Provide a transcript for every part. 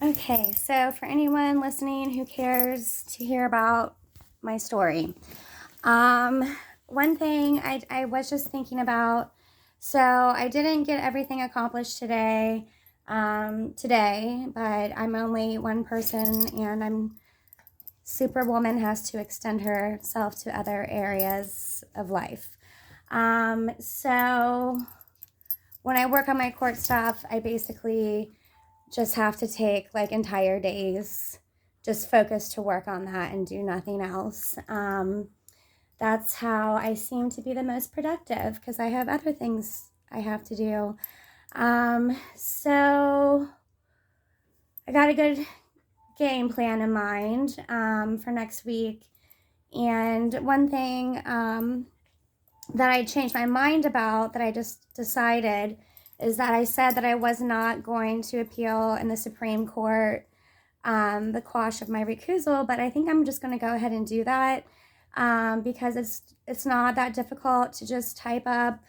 Okay, so for anyone listening who cares to hear about my story, one thing I was just thinking about, so I didn't get everything accomplished today, but I'm only one person and Superwoman has to extend herself to other areas of life. So when I work on my court stuff, I basically just have to take like entire days, just focus to work on that and do nothing else. That's how I seem to be the most productive because I have other things I have to do. So I got a good game plan in mind for next week. And one thing that I changed my mind about, that I just decided, is that I said that I was not going to appeal in the Supreme Court the quash of my recusal, but I think I'm just going to go ahead and do that because it's not that difficult to just type up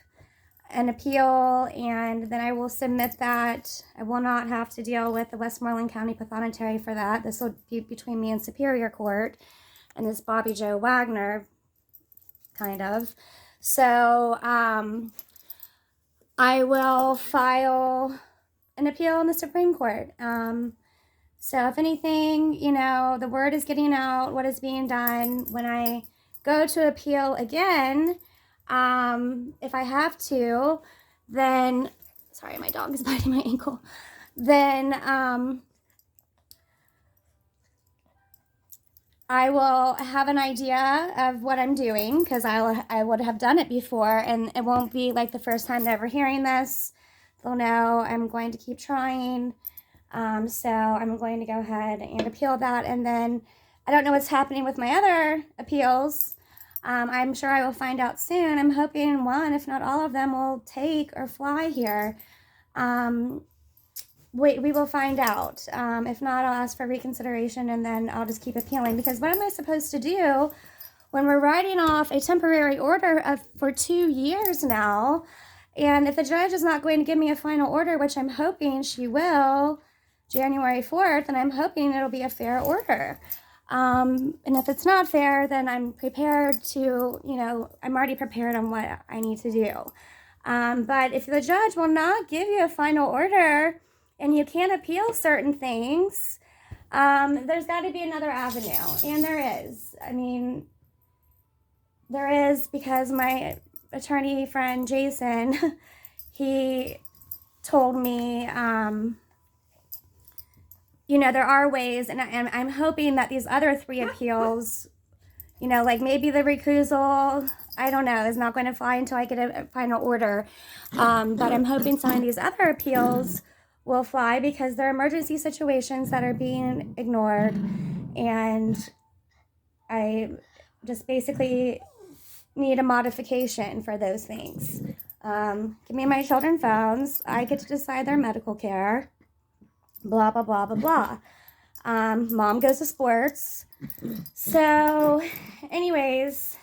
an appeal, and then I will submit that. I will not have to deal with the Westmoreland County Pathonetary for that. This will be between me and Superior Court and this Bobby Joe Wagner, kind of. So I will file an appeal in the Supreme Court. So if anything, the word is getting out, what is being done. When I go to appeal again, if I have to, then, sorry, my dog is biting my ankle, then I will have an idea of what I'm doing because I would have done it before, and it won't be like the first time they're ever hearing this. They'll know I'm going to keep trying. So I'm going to go ahead and appeal that, and then I don't know what's happening with my other appeals. I'm sure I will find out soon. I'm hoping one, if not all of them, will take or fly here. We will find out. If not, I'll ask for reconsideration, and then I'll just keep appealing, because what am I supposed to do when we're writing off a temporary order for 2 years now? And if the judge is not going to give me a final order, which I'm hoping she will, January 4th, and I'm hoping it'll be a fair order. And if it's not fair, then I'm prepared to, I'm already prepared on what I need to do. But if the judge will not give you a final order and you can't appeal certain things, there's got to be another avenue. And there is. There is, because my attorney friend, Jason, he told me, there are ways, and I'm hoping that these other 3 appeals, like maybe the recusal, I don't know, is not going to fly until I get a final order. But I'm hoping some of these other appeals will fly because they're emergency situations that are being ignored. And I just basically need a modification for those things. Give me my children's phones. I get to decide their medical care. Blah, blah, blah, blah, blah. Mom goes to sports. So, anyways,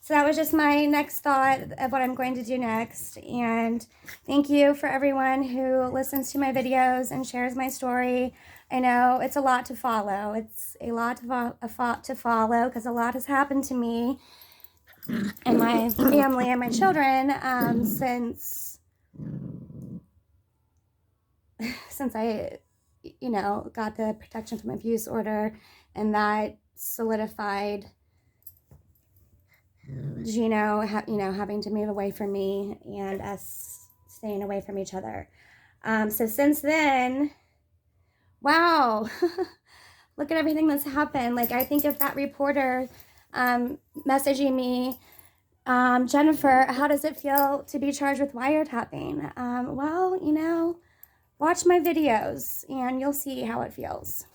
so that was just my next thought of what I'm going to do next. And thank you for everyone who listens to my videos and shares my story. I know it's a lot to follow. It's a lot to follow because a lot has happened to me and my family and my children since I, got the protection from abuse order, and that solidified Gino, having to move away from me and us staying away from each other. So since then, wow, look at everything that's happened. Like, I think if that reporter messaging me, Jennifer, how does it feel to be charged with wiretapping? Well, watch my videos and you'll see how it feels.